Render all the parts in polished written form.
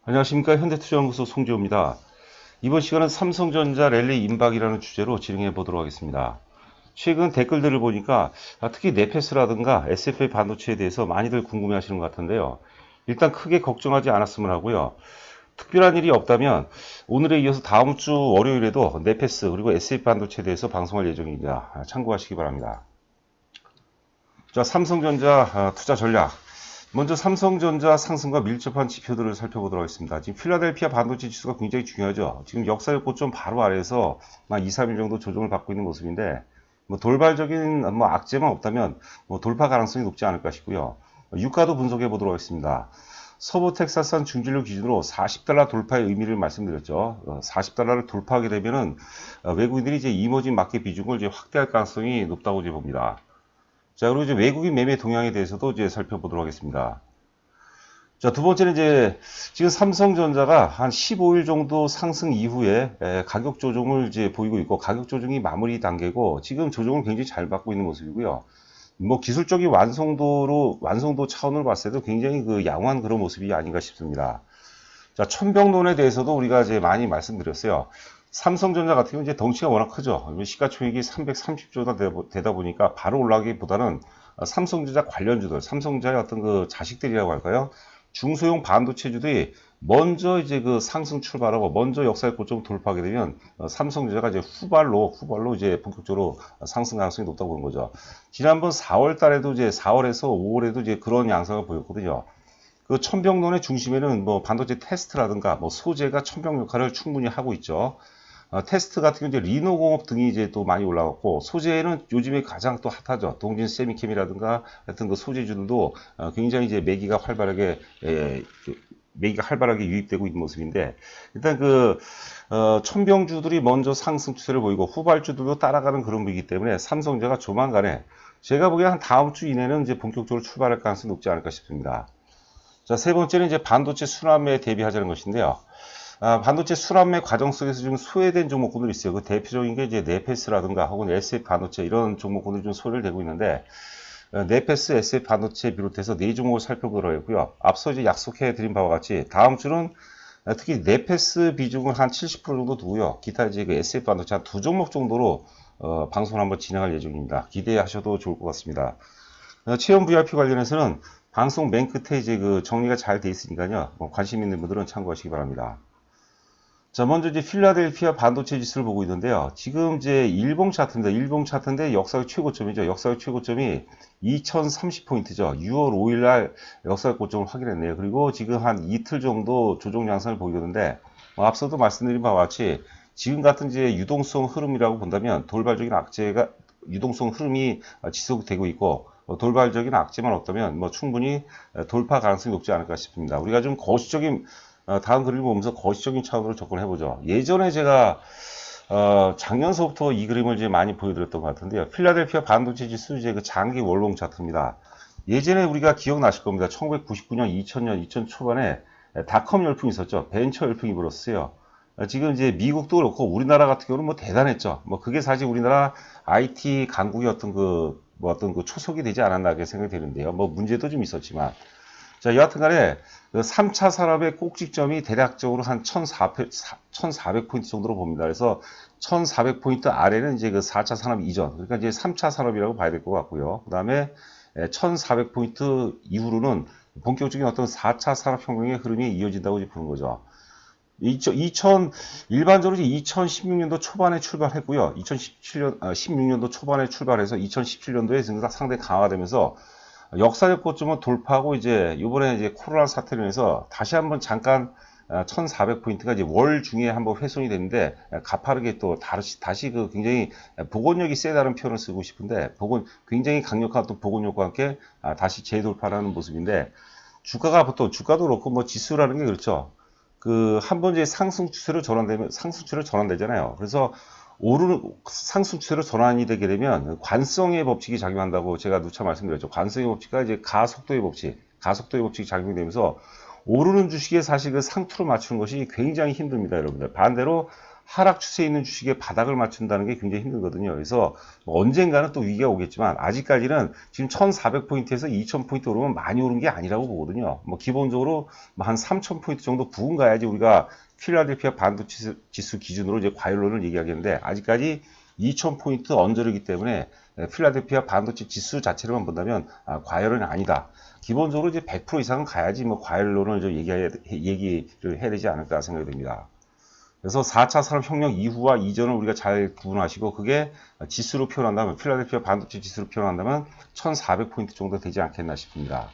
안녕하십니까. 현대투자연구소 송지호입니다. 이번 시간은 삼성전자 랠리 임박이라는 주제로 진행해 보도록 하겠습니다. 최근 댓글들을 보니까 특히 네페스라든가 SFA 반도체에 대해서 많이들 궁금해 하시는 것 같은데요. 일단 크게 걱정하지 않았으면 하고요. 특별한 일이 없다면 오늘에 이어서 다음 주 월요일에도 네페스 그리고 SF 반도체에 대해서 방송할 예정입니다. 참고하시기 바랍니다. 자, 삼성전자 투자 전략. 먼저 삼성전자 상승과 밀접한 지표들을 살펴보도록 하겠습니다. 지금 필라델피아 반도체 지수가 굉장히 중요하죠. 지금 역사적 고점 바로 아래에서 한 2, 3일 정도 조정을 받고 있는 모습인데, 돌발적인 악재만 없다면 돌파 가능성이 높지 않을까 싶고요. 유가도 분석해 보도록 하겠습니다. 서부 텍사스산 중진료 기준으로 $40 돌파의 의미를 말씀드렸죠. $40를 돌파하게 되면은 외국인들이 이제 이머징 마켓 비중을 이제 확대할 가능성이 높다고 이제 봅니다. 자, 그리고 이제 외국인 매매 동향에 대해서도 이제 살펴보도록 하겠습니다. 자, 두 번째는 이제 지금 삼성전자가 한 15일 정도 상승 이후에 가격 조정을 이제 보이고 있고, 가격 조정이 마무리 단계고, 지금 조정을 굉장히 잘 받고 있는 모습이고요. 기술적인 완성도 차원으로 봤을 때도 굉장히 양호한 그런 모습이 아닌가 싶습니다. 자, 천병론에 대해서도 우리가 이제 많이 말씀드렸어요. 삼성전자 같은 경우 이제 덩치가 워낙 크죠. 시가총액이 330조가 되다 보니까 바로 올라가기보다는 삼성전자 관련주들, 삼성전자의 어떤 자식들이라고 할까요? 중소형 반도체주들이 먼저 이제 상승 출발하고 먼저 역사의 고점 돌파하게 되면 삼성전자가 이제 후발로 이제 본격적으로 상승 가능성이 높다고 보는 거죠. 지난번 4월 달에도 이제 4월에서 5월에도 이제 그런 양상을 보였거든요. 천병론의 중심에는 반도체 테스트라든가 소재가 천병 역할을 충분히 하고 있죠. 테스트 같은 경우 이제 리노공업 등이 이제 또 많이 올라갔고, 소재는 요즘에 가장 또 핫하죠. 동진 세미캠이라든가 하여튼 소재주들도 굉장히 이제 매기가 활발하게 유입되고 있는 모습인데, 일단 천병주들이 먼저 상승 추세를 보이고 후발주들도 따라가는 그런 분위기 때문에 삼성전자가 조만간에 제가 보기엔 한 다음 주 이내는 이제 본격적으로 출발할 가능성이 높지 않을까 싶습니다. 자, 세 번째는 이제 반도체 순환매에 대비하자는 것인데요. 반도체 순환매 과정 속에서 좀 소외된 종목군들이 있어요. 그 대표적인 게 이제 네페스라든가 혹은 SF 반도체 이런 종목군들이 좀 소외를 되고 있는데, 네페스, SF 반도체 비롯해서 네 종목을 살펴보도록 하고요. 앞서 이제 약속해 드린 바와 같이 다음 주는 특히 네페스 비중을 한 70% 정도 두고요. 기타 이제 SF 반도체 한 두 종목 정도로 방송을 한번 진행할 예정입니다. 기대하셔도 좋을 것 같습니다. 체험 VIP 관련해서는 방송 맨 끝에 이제 정리가 잘 돼 있으니까요. 관심 있는 분들은 참고하시기 바랍니다. 자, 먼저 이제 필라델피아 반도체 지수를 보고 있는데요. 지금 이제 일봉 차트입니다. 일봉 차트인데 역사적 최고점이죠. 역사적 최고점이 2030포인트죠. 6월 5일 날 역사적 고점을 확인했네요. 그리고 지금 한 이틀 정도 조정 양상을 보이는데, 앞서도 말씀드린 바와 같이 지금 같은 이제 유동성 흐름이라고 본다면 유동성 흐름이 지속되고 있고, 돌발적인 악재만 없다면 충분히 돌파 가능성이 높지 않을까 싶습니다. 우리가 좀 거시적인 다음 그림을 보면서 거시적인 차원으로 접근해 보죠. 예전에 제가 작년서부터 이 그림을 이제 많이 보여드렸던 것 같은데요. 필라델피아 반도체 지수 이제 장기 월봉 차트입니다. 예전에 우리가 기억나실 겁니다. 1999년, 2000년, 2000 초반에 닷컴 열풍이 있었죠. 벤처 열풍이 불었어요. 지금 이제 미국도 그렇고 우리나라 같은 경우는 대단했죠. 그게 사실 우리나라 IT 강국의 어떤 초석이 되지 않았나 이렇게 생각이 되는데요. 문제도 좀 있었지만. 자, 여하튼간에 3차 산업의 꼭지점이 대략적으로 한 1400포인트 정도로 봅니다. 그래서 1400포인트 아래는 이제 4차 산업 이전, 그러니까 이제 3차 산업이라고 봐야 될 것 같고요. 그 다음에 1400포인트 이후로는 본격적인 어떤 4차 산업혁명의 흐름이 이어진다고 보는 거죠. 일반적으로 2016년도 초반에 출발했고요. 16년도 초반에 출발해서 2017년도에 상당히 강화되면서 역사적 고점은 돌파하고 이제 이번에 이제 코로나 사태로 인해서 다시 한번 잠깐 1400포인트가 이제 월 중에 한번 훼손이 됐는데, 가파르게 또 다시 굉장히 복원력이 세다는 표현을 쓰고 싶은데, 굉장히 강력한 또 복원력과 함께 다시 재돌파라는 모습인데, 주가도 그렇고 지수라는 게 그렇죠. 한번 이제 상승 추세로 전환되잖아요. 그래서 상승 추세로 전환이 되게 되면 관성의 법칙이 작용한다고 제가 누차 말씀드렸죠. 관성의 법칙과 이제 가속도의 법칙이 작용되면서 오르는 주식에 사실 상투로 맞추는 것이 굉장히 힘듭니다, 여러분들. 반대로 하락 추세에 있는 주식의 바닥을 맞춘다는 게 굉장히 힘들거든요. 그래서 뭐 언젠가는 또 위기가 오겠지만 아직까지는 지금 1400포인트에서 2000포인트 오르면 많이 오른 게 아니라고 보거든요. 뭐 기본적으로 한 3000포인트 정도 부근 가야지 우리가 필라델피아 반도체 지수 기준으로 이제 과열론을 얘기하겠는데 아직까지 2000포인트 언저리기 때문에 필라델피아 반도체 지수 자체로만 본다면 과열은 아니다. 기본적으로 이제 100% 이상은 가야지 뭐 과열론을 좀 얘기를 해야 되지 않을까 생각이 듭니다. 그래서 4차 산업혁명 이후와 이전을 우리가 잘 구분하시고 그게 지수로 표현한다면 필라델피아 반도체 지수로 표현한다면 1400포인트 정도 되지 않겠나 싶습니다.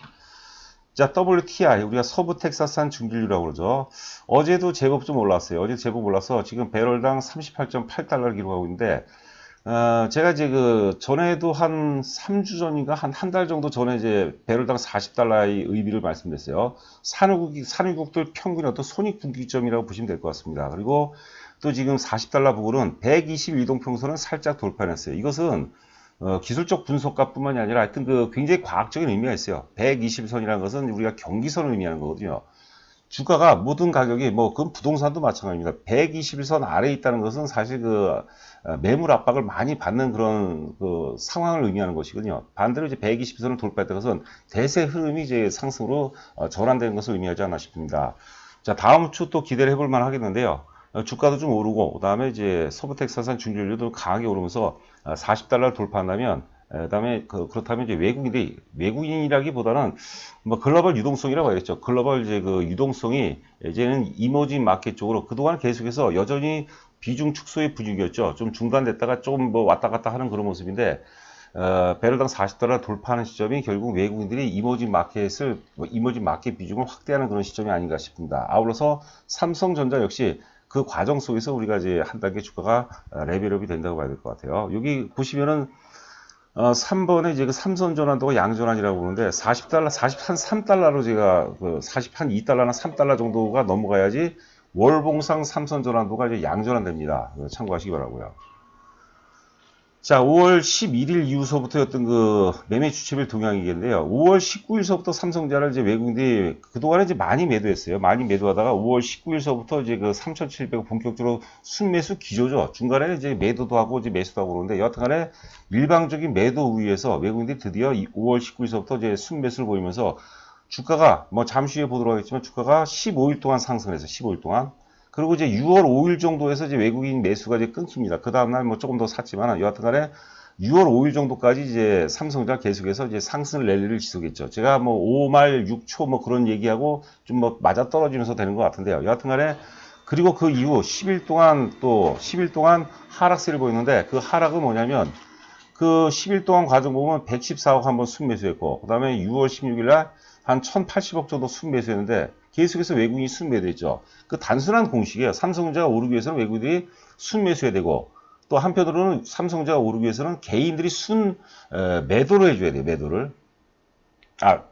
자, WTI 우리가 서부 텍사스산 중진류라고 그러죠. 어제도 제법 좀 올랐어요. 어제 제법 올라서 지금 배럴당 38.8달러를 기록하고 있는데 제가 이제 전에도 한 3주 전인가 한 달 정도 전에 이제 배럴당 40달러의 의미를 말씀드렸어요. 산유국들 평균의 어떤 손익분기점이라고 보시면 될 것 같습니다. 그리고 또 지금 40달러 부근은 121동평선은 살짝 돌파했어요. 이것은 기술적 분석가뿐만이 아니라 하여튼 굉장히 과학적인 의미가 있어요. 120선이라는 것은 우리가 경기선을 의미하는 거거든요. 주가가 모든 가격이 그건 부동산도 마찬가지입니다. 121선 아래에 있다는 것은 사실 매물 압박을 많이 받는 그런 상황을 의미하는 것이거든요. 반대로 이제 120선을 돌파했다는 것은 대세 흐름이 이제 상승으로 전환되는 것을 의미하지 않나 싶습니다. 자, 다음 주 또 기대를 해볼 만 하겠는데요. 주가도 좀 오르고, 그 다음에 이제 서부 텍사스산 중진류도 강하게 오르면서 40달러를 돌파한다면, 그다음에 그렇다면 이제 외국인이라기보다는 뭐 글로벌 유동성이라고 하겠죠. 글로벌 이제 유동성이 이제는 이머징 마켓 쪽으로 그동안 계속해서 여전히 비중 축소의 분위기였죠. 좀 중단됐다가 조금 왔다 갔다 하는 그런 모습인데 배럴당 40달러 돌파하는 시점이 결국 외국인들이 이머징 마켓 비중을 확대하는 그런 시점이 아닌가 싶습니다. 아울러서 삼성전자 역시 그 과정 속에서 우리가 이제 한 단계 주가가 레벨업이 된다고 봐야 될 것 같아요. 여기 보시면은 3번에 이제 삼선전환도가 양전환이라고 보는데 40달러, 43달러로 제가 2달러나 3달러 정도가 넘어가야지 월봉상 삼선전환도가 이제 양전환 됩니다. 참고하시기 바라고요. 자, 5월 11일 이후서부터였던 매매 주체별 동향이겠는데요. 5월 19일서부터 삼성전자를 이제 외국인들이 그동안에 이제 많이 매도했어요. 많이 매도하다가 5월 19일서부터 이제 3,700 본격적으로 순매수 기조죠. 중간에 이제 매도도 하고 이제 매수도 하고 그러는데 여하튼간에 일방적인 매도 우위에서 외국인들이 드디어 5월 19일서부터 이제 순매수를 보이면서 주가가 잠시 후에 보도록 하겠지만 주가가 15일 동안 상승해서 15일 동안 그리고 이제 6월 5일 정도에서 이제 외국인 매수가 이제 끊깁니다. 그 다음날 조금 더 샀지만 여하튼간에 6월 5일 정도까지 이제 삼성전자 계속해서 이제 상승 랠리를 지속했죠. 제가 5말 6초 그런 얘기하고 좀 맞아 떨어지면서 되는 것 같은데요. 여하튼간에 그리고 그 이후 10일 동안 하락세를 보였는데 그 하락은 뭐냐면 그 10일 동안 과정 보면 114억 한번 순매수했고 그 다음에 6월 16일 날 한 1080억 정도 순매수했는데 계속해서 외국인이 순매도했죠. 그 단순한 공식이에요. 삼성전자가 오르기 위해서는 외국인들이 순매수해야 되고 또 한편으로는 삼성전자가 오르기 위해서는 개인들이 매도를 해줘야 돼요.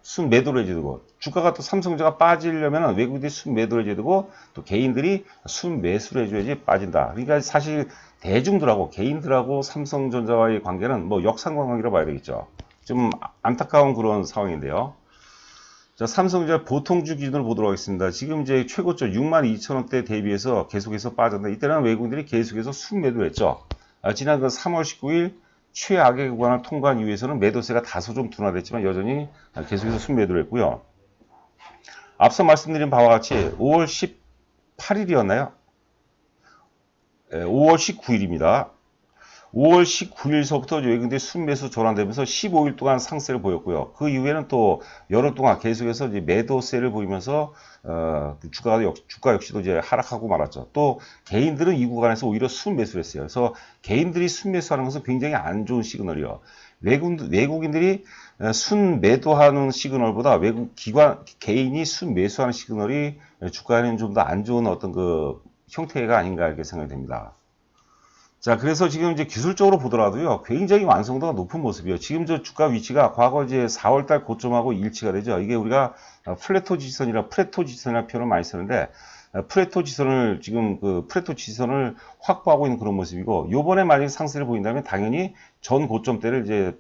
순매도를 해줘야 되고 주가가 또 삼성전자가 빠지려면 외국인들이 순매도를 해줘야 되고 또 개인들이 순매수를 해줘야지 빠진다. 그러니까 사실 대중들하고 개인들하고 삼성전자와의 관계는 역상관관계라고 봐야 되겠죠. 좀 안타까운 그런 상황인데요. 자, 삼성전자 보통주 기준으로 보도록 하겠습니다. 지금 이제 최고점 62,000원대 대비해서 계속해서 빠졌는데 이때는 외국인들이 계속해서 순매도를 했죠. 지난 3월 19일 최악의 구간을 통과한 이후에서는 매도세가 다소 좀 둔화됐지만 여전히 계속해서 순매도를 했고요. 앞서 말씀드린 바와 같이 5월 18일이었나요? 5월 19일입니다. 5월 19일서부터 외국인들이 순매수 전환되면서 15일 동안 상세를 보였고요. 그 이후에는 또 여러 동안 계속해서 이제 매도세를 보이면서 주가 역시도 이제 하락하고 말았죠. 또 개인들은 이 구간에서 오히려 순매수를 했어요. 그래서 개인들이 순매수하는 것은 굉장히 안 좋은 시그널이요. 외국인들이 순매도하는 시그널보다 개인이 순매수하는 시그널이 주가에는 좀 더 안 좋은 어떤 형태가 아닌가 이렇게 생각이 됩니다. 자, 그래서 지금 이제 기술적으로 보더라도요, 굉장히 완성도가 높은 모습이에요. 지금 저 주가 위치가 과거 이제 4월달 고점하고 일치가 되죠. 이게 우리가 프레토 지선이라는 표현을 많이 쓰는데, 프레토 지선을 확보하고 있는 그런 모습이고, 요번에 만약에 상승을 보인다면 당연히 전 고점대를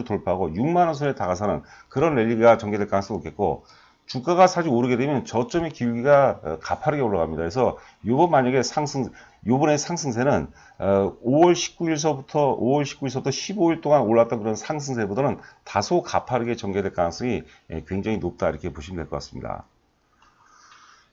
돌파하고 6만원 선에 다가서는 그런 랠리가 전개될 가능성이 높겠고, 주가가 사실 오르게 되면 저점의 기울기가 가파르게 올라갑니다. 그래서 요번에 상승세는 5월 19일서부터 15일 동안 올랐던 그런 상승세보다는 다소 가파르게 전개될 가능성이 굉장히 높다 이렇게 보시면 될 것 같습니다.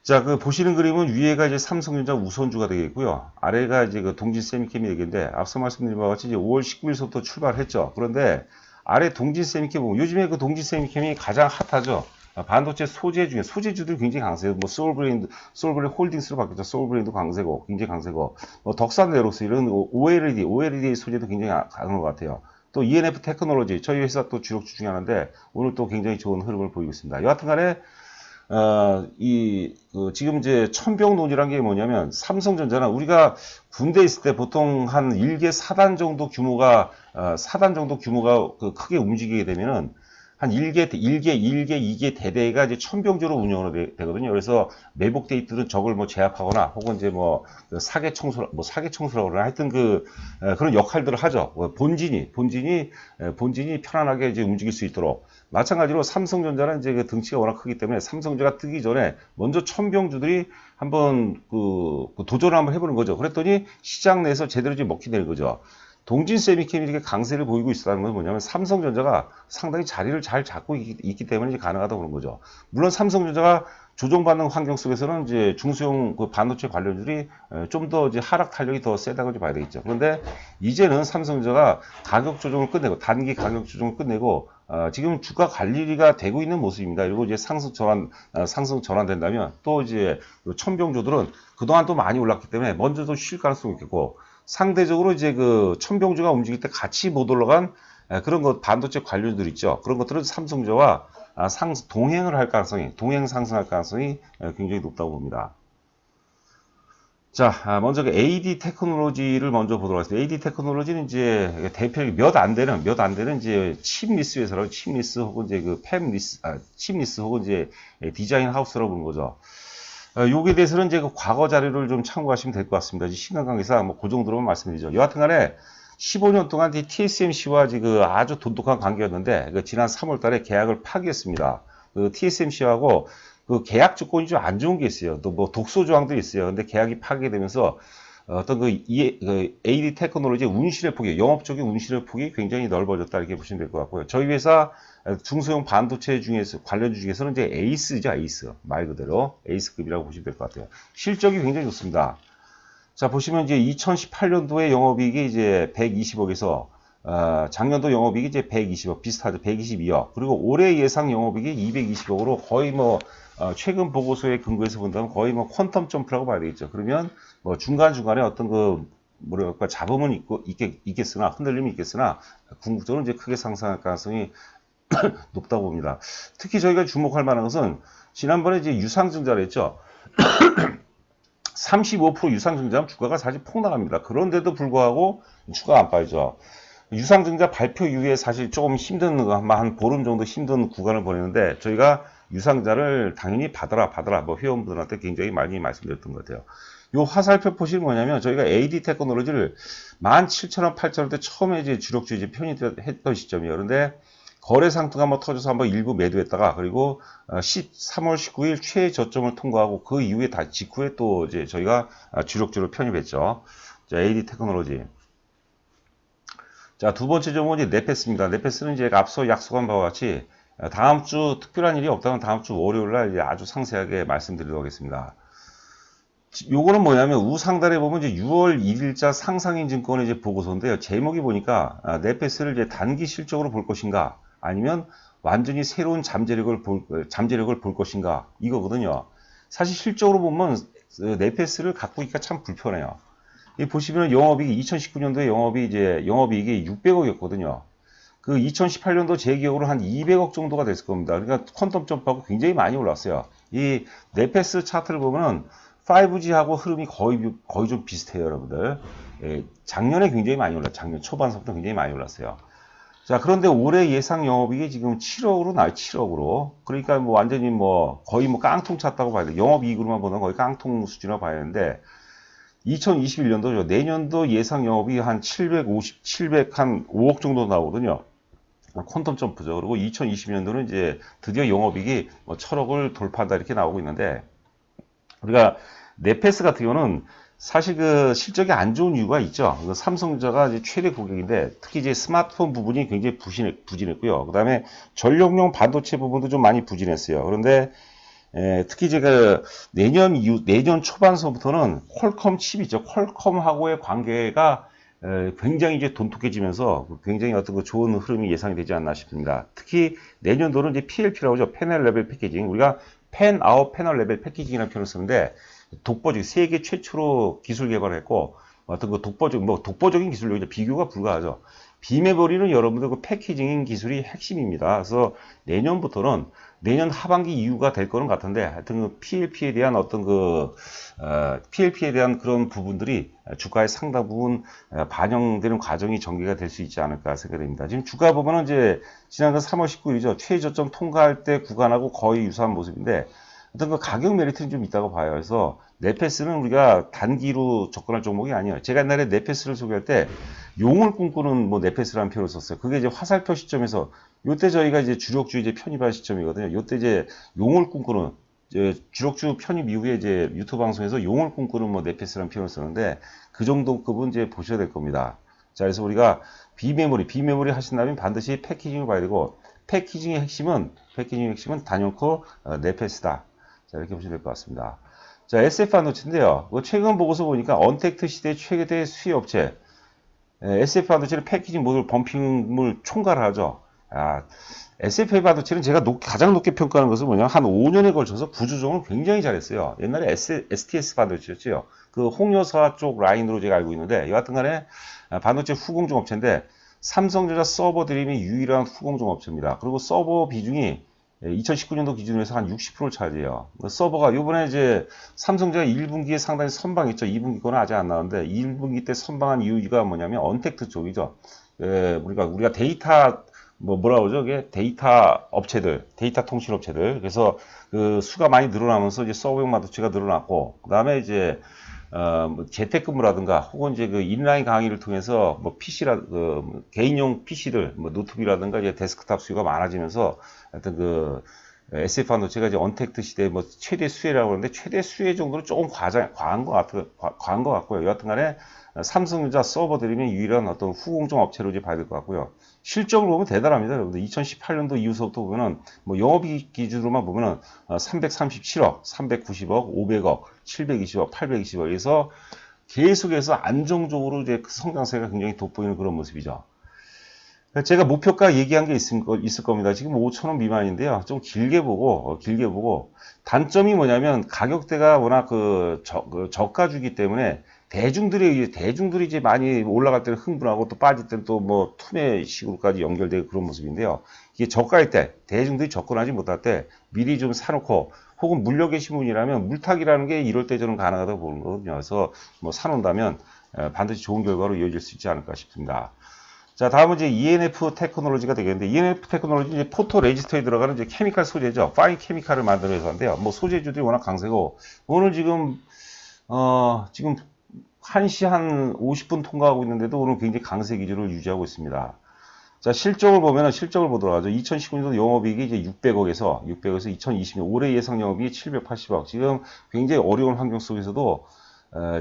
자, 그 보시는 그림은 위에가 이제 삼성전자 우선주가 되겠고요. 아래가 이제 그 동진 세미캠이 되겠는데 앞서 말씀드린 바와 같이 이제 5월 19일서부터 출발했죠. 그런데 아래 동진 세미캠 보면 요즘에 그 동진 세미캠이 가장 핫하죠. 반도체 소재 중에 소재주들이 굉장히 강세요. 뭐 소울브레인 홀딩스로 바뀌었죠. 소울브레인도 강세고 굉장히 강세고 뭐 덕산 네로스 이런 OLED 소재도 굉장히 강한 것 같아요. 또 ENF 테크놀로지 저희 회사 또 주력주 중에 하나인데 오늘 또 굉장히 좋은 흐름을 보이고 있습니다. 여하튼간에 지금 이제 천병론이라는 게 뭐냐면 삼성전자는 우리가 군대 있을 때 보통 한 1개 사단 정도 규모가 그 크게 움직이게 되면은 한 1개, 2개 대대가 이제 천병조로 운영을 되거든요. 그래서 매복 데이트는 적을 뭐 제압하거나 혹은 이제 뭐 사계 청소라고 그러나 하여튼 그런 역할들을 하죠. 본진이 편안하게 이제 움직일 수 있도록. 마찬가지로 삼성전자는 이제 그 등치가 워낙 크기 때문에 삼성전자가 뜨기 전에 먼저 천병주들이 한번 도전을 한번 해보는 거죠. 그랬더니 시장 내에서 제대로 이제 먹히게 되는 거죠. 동진 세미캠이 이렇게 강세를 보이고 있다는 건 뭐냐면 삼성전자가 상당히 자리를 잘 잡고 있기 때문에 이제 가능하다고 그런 거죠. 물론 삼성전자가 조정받는 환경 속에서는 이제 중소형 그 반도체 관련주들이 좀 더 이제 하락 탄력이 더 세다고 봐야 되겠죠. 그런데 이제는 삼성전자가 가격 조정을 끝내고 단기 가격 조정을 끝내고 지금 주가 관리가 되고 있는 모습입니다. 그리고 이제 상승 전환된다면 또 이제 천병조들은 그동안 또 많이 올랐기 때문에 먼저도 쉴 가능성이 있겠고 상대적으로 이제 그 천병주가 움직일 때 같이 못 올라간 그런 것 반도체 관련주들 있죠. 그런 것들은 삼성전자와 동행 상승할 가능성이 굉장히 높다고 봅니다. 자, 먼저 그 AD 테크놀로지를 먼저 보도록 하겠습니다. AD 테크놀로지는 이제 대표적인 몇 안 되는 이제 칩리스 회사라고 칩리스 혹은 이제 그 칩리스 혹은 이제 디자인 하우스라고 부르는 거죠. 요기에 대해서는 이제 그 과거 자료를 좀 참고하시면 될 것 같습니다. 시간 관계상 뭐 그 정도로만 말씀드리죠. 여하튼 간에 15년 동안 TSMC와 지금 아주 돈독한 관계였는데 지난 3월 달에 계약을 파기했습니다. 그 TSMC하고 그 계약 조건이 좀 안 좋은 게 있어요. 또 뭐 독소 조항도 있어요. 근데 계약이 파기되면서 어떤 그 AD 테크놀로지의 영업적인 운실의 폭이 굉장히 넓어졌다 이렇게 보시면 될 것 같고요. 저희 회사 중소형 반도체 중에서 관련주 중에서는 이제 에이스죠, 에이스. 말 그대로 에이스급이라고 보시면 될 것 같아요. 실적이 굉장히 좋습니다. 자, 보시면 이제 2018년도에 영업이익이 이제 120억에서 작년도 영업이익이 이제 120억 비슷하죠. 122억. 그리고 올해 예상 영업이익이 220억으로 거의 뭐 최근 보고서에 근거해서 본다면 거의 뭐 퀀텀 점프라고 봐야 되겠죠. 그러면 뭐 중간중간에 어떤 뭐랄까 잡음은 있겠으나 흔들림이 있겠으나 궁극적으로 이제 크게 상승할 가능성이 높다고 봅니다. 특히 저희가 주목할 만한 것은 지난번에 이제 유상증자를 했죠. 35% 유상증자하면 주가가 사실 폭락합니다. 그런데도 불구하고 주가가 안 빠지죠. 유상증자 발표 이후에 사실 조금 힘든 한 보름 정도 힘든 구간을 보냈는데 저희가 유상증자를 당연히 받아라 뭐 회원분들한테 굉장히 많이 말씀드렸던 것 같아요. 요 화살표 표시는 뭐냐면 저희가 AD 테크놀로지를 17,000원, 8,000원대 처음에 이제 주력주 이제 편입했던 시점이에요. 그런데 거래 상승 한번 터져서 한번 일부 매도했다가 그리고 3월 19일 최저점을 통과하고 그 이후에 직후에 또 이제 저희가 주력주로 편입했죠. 자, AD 테크놀로지. 자, 두 번째 종목은 이제 네페스입니다. 네페스는 이제 앞서 약속한 바와 같이 다음 주 특별한 일이 없다면 다음 주 월요일 날 이제 아주 상세하게 말씀드리도록 하겠습니다. 요거는 뭐냐면 우상단에 보면 이제 6월 1일자 상상인증권의 이제 보고서인데요. 제목이 보니까 네페스를 이제 단기 실적으로 볼 것인가 아니면 완전히 새로운 잠재력을 볼 것인가 이거거든요. 사실 실적으로 보면 네페스를 갖고 있기가 참 불편해요. 보시면 영업이익이 2019년도에 영업이익이 600억이었거든요. 그 2018년도 제 기억으로 한 200억 정도가 됐을 겁니다. 그러니까 퀀텀 점프하고 굉장히 많이 올랐어요. 이 네페스 차트를 보면은 5G하고 흐름이 거의 좀 비슷해요, 여러분들. 작년에 굉장히 많이 올랐어요. 작년 초반서부터 굉장히 많이 올랐어요. 자, 그런데 올해 예상 영업이익이 지금 7억으로 나요, 7억으로. 그러니까 뭐 완전히 뭐 거의 뭐 깡통 찼다고 봐야 돼요. 영업이익으로만 보면 거의 깡통 수준이라고 봐야 되는데 2021년도죠. 내년도 예상 영업이 한 5억 정도 나오거든요. 퀀텀 점프죠. 그리고 2020년도는 이제 드디어 영업이익이 뭐 1,000억을 돌파한다 이렇게 나오고 있는데, 우리가 네페스 같은 경우는 사실 그 실적이 안 좋은 이유가 있죠. 삼성전자가 이제 최대 고객인데 특히 이제 스마트폰 부분이 굉장히 부진했고요. 그 다음에 전력용 반도체 부분도 좀 많이 부진했어요. 그런데 특히 제가 내년 초반서부터는 퀄컴 칩이죠. 퀄컴하고의 관계가 굉장히 이제 돈독해지면서 굉장히 어떤 그 좋은 흐름이 예상이 되지 않나 싶습니다. 특히 내년도는 이제 PLP라고 하죠. 패널 레벨 패키징. 우리가 팬아웃 패널 레벨 패키징이라는 표현을 쓰는데, 독보적, 세계 최초로 기술 개발했고, 어떤 그 독보적인 기술력이죠. 비교가 불가하죠. 비메모리는 여러분들 그 패키징 기술이 핵심입니다. 그래서 내년부터는, 내년 하반기 이후가 될 거는 같은데, 하여튼 그 PLP에 대한 어떤 PLP에 대한 그런 부분들이 주가에 상당 부분 반영되는 과정이 전개가 될 수 있지 않을까 생각됩니다. 지금 주가 보면은 이제 지난달 3월 19일이죠. 최저점 통과할 때 구간하고 거의 유사한 모습인데, 어떤 그 가격 메리트는 좀 있다고 봐요. 그래서 네페스는 우리가 단기로 접근할 종목이 아니에요. 제가 옛날에 네페스를 소개할 때 용을 꿈꾸는 뭐 네페스라는 표현을 썼어요. 그게 이제 화살표 시점에서, 요때 저희가 이제 주력주 이제 편입할 시점이거든요. 요때 이제 용을 꿈꾸는, 이제 주력주 편입 이후에 이제 유튜브 방송에서 용을 꿈꾸는 뭐 네페스라는 표현을 썼는데, 그 정도 급은 이제 보셔야 될 겁니다. 자, 그래서 우리가 비메모리 하신다면 반드시 패키징을 봐야 되고, 패키징의 핵심은 단연코 네페스다. 자, 이렇게 보시면 될 것 같습니다. 자, SF 반도체인데요. 최근 보고서 보니까 언택트 시대 최대 수혜 업체, SF 반도체는 패키징 모듈 범핑을 총괄하죠. SF 반도체는 제가 가장 높게 평가하는 것은 뭐냐면, 한 5년에 걸쳐서 구조조정을 굉장히 잘했어요. 옛날에 STS 반도체였죠. 그 홍요사 쪽 라인으로 제가 알고 있는데, 여하튼 간에 반도체 후공정 업체인데, 삼성전자 서버 드림이 유일한 후공정 업체입니다. 그리고 서버 비중이 2019년도 기준으로 해서 한 60%를 차지해요. 서버가 요번에 이제 삼성전자 1분기에 상당히 선방했죠. 2분기 거는 아직 안 나왔는데, 1분기 때 선방한 이유가 뭐냐면 언택트 쪽이죠. 우리가 데이터 뭐라 그러죠? 이게 데이터 업체들, 데이터 통신 업체들. 그래서 그 수가 많이 늘어나면서 이제 서버용 반도체가 늘어났고, 그다음에 이제 뭐 재택근무라든가 혹은 이제 그 인라인 강의를 통해서 뭐 개인용 PC들, 뭐 노트북이라든가 이제 데스크탑 수요가 많아지면서 하여튼 그 SF 반도체가 이제 언택트 시대 뭐 최대 수혜라고 하는데, 최대 수혜 정도는 조금 과한 것 같고요. 여하튼 간에 삼성전자 서버 드림의 유일한 어떤 후공정 업체로 이제 봐야 될 것 같고요. 실적을 보면 대단합니다. 여러분들 2018년도 이후서부터 보면은 뭐 영업이익 기준으로만 보면은 337억, 390억, 500억, 720억, 820억 에서 계속해서 안정적으로 이제 성장세가 굉장히 돋보이는 그런 모습이죠. 제가 목표가 얘기한 게 있을 겁니다. 지금 5,000원 미만인데요. 좀 길게 보고 단점이 뭐냐면, 가격대가 워낙 저가주기 때문에 대중들이 이제 많이 올라갈 때는 흥분하고 또 빠질 때는 또 뭐 투매식으로까지 연결되고 그런 모습인데요. 이게 저가일 때, 대중들이 접근하지 못할 때 미리 좀 사놓고, 혹은 물려 계신 분이라면 물타기라는 게 이럴 때 저는 가능하다고 보는 거거든요. 그래서 뭐 사놓는다면 반드시 좋은 결과로 이어질 수 있지 않을까 싶습니다. 자, 다음은 이제 ENF 테크놀로지가 되겠는데, ENF 테크놀로지 이제 포토 레지스터에 들어가는 이제 케미칼 소재죠. 파인 케미칼을 만드는 회사인데요. 뭐 소재주들이 워낙 강세고, 오늘 지금 1시 한 50분 통과하고 있는데도 오늘 굉장히 강세 기조를 유지하고 있습니다. 자, 실적을 보도록 하죠. 2019년도 영업이익이 이제 600억에서 2020년 올해 예상 영업이익이 780억. 지금 굉장히 어려운 환경 속에서도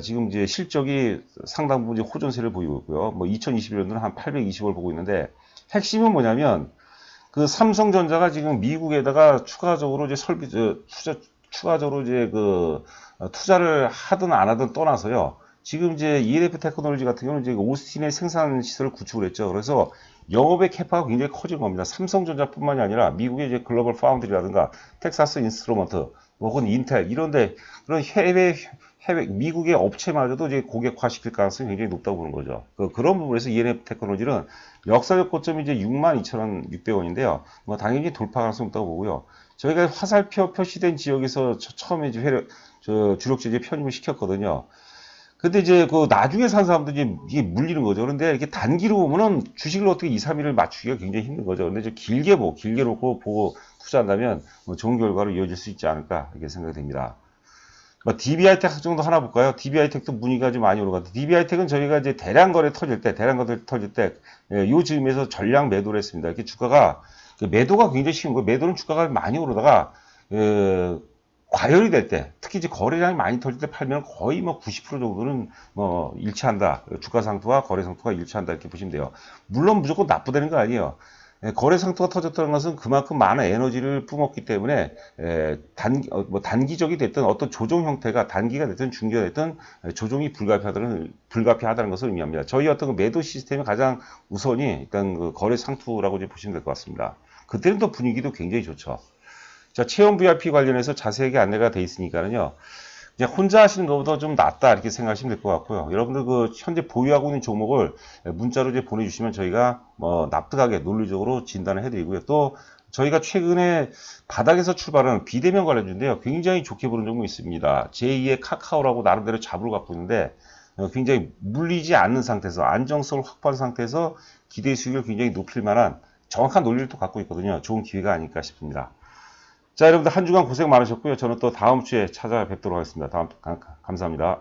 지금 이제 실적이 상당 부분 이제 호전세를 보이고 있고요. 뭐 2021년도는 한 820을 보고 있는데, 핵심은 뭐냐면, 그 삼성전자가 지금 미국에다가 추가적으로 이제 추가적으로 이제 투자를 하든 안 하든 떠나서요. 지금 이제 ENF 테크놀로지 같은 경우는 이제 오스틴에 생산 시설을 구축을 했죠. 그래서 영업의 캐파가 굉장히 커진 겁니다. 삼성전자뿐만이 아니라 미국의 이제 글로벌 파운드리라든가 텍사스 인스트루먼트, 혹은 인텔 이런데 그런 미국의 업체마저도 이제 고객화 시킬 가능성이 굉장히 높다고 보는 거죠. 그런 부분에서 ENF 테크놀로지는 역사적 고점이 이제 62,600원인데요. 뭐 당연히 돌파 가능성이 높다고 보고요. 저희가 화살표 표시된 지역에서 처음에 이제 주력주 이제 편입을 시켰거든요. 근데 이제 나중에 산 사람들이 이게 물리는 거죠. 그런데 이렇게 단기로 보면은 주식을 어떻게 2, 3일을 맞추기가 굉장히 힘든 거죠. 근데 길게 보고 투자한다면 뭐 좋은 결과로 이어질 수 있지 않을까 이렇게 생각이 됩니다. 뭐 DB하이텍 정도 하나 볼까요? DB하이텍도 문의가 좀 많이 오르거든요. DB하이텍은 저희가 이제 대량 거래 터질 때, 예, 요 즈음에서 전량 매도를 했습니다. 이렇게 주가가, 매도가 굉장히 쉬운 거예요. 매도는 주가가 많이 오르다가, 과열이 될 때, 특히 이제 거래량이 많이 터질 때 팔면 거의 뭐 90% 정도는 뭐 일치한다. 주가 상투와 거래 상투가 일치한다. 이렇게 보시면 돼요. 물론 무조건 나쁘다는 거 아니에요. 예, 거래 상투가 터졌다는 것은 그만큼 많은 에너지를 뿜었기 때문에 뭐 단기적이 됐든 어떤 조정 형태가 단기가 됐든 중기가 됐든 조정이 불가피하다는 것을 의미합니다. 저희 어떤 그 매도 시스템의 가장 우선이 일단 그 거래 상투라고 이제 보시면 될 것 같습니다. 그때는 또 분위기도 굉장히 좋죠. 자, 체험 VIP 관련해서 자세하게 안내가 돼 있으니까는요. 그냥 혼자 하시는 것보다 좀 낫다 이렇게 생각하시면 될 것 같고요. 여러분들 그 현재 보유하고 있는 종목을 문자로 이제 보내주시면 저희가 뭐 납득하게 논리적으로 진단을 해드리고요. 또 저희가 최근에 바닥에서 출발한 비대면 관련주인데요. 굉장히 좋게 보는 종목이 있습니다. 제2의 카카오라고 나름대로 자부를 갖고 있는데 굉장히 물리지 않는 상태에서 안정성을 확보한 상태에서 기대 수익을 굉장히 높일 만한 정확한 논리를 또 갖고 있거든요. 좋은 기회가 아닐까 싶습니다. 자, 여러분들 한 주간 고생 많으셨고요. 저는 또 다음 주에 찾아뵙도록 하겠습니다. 감사합니다.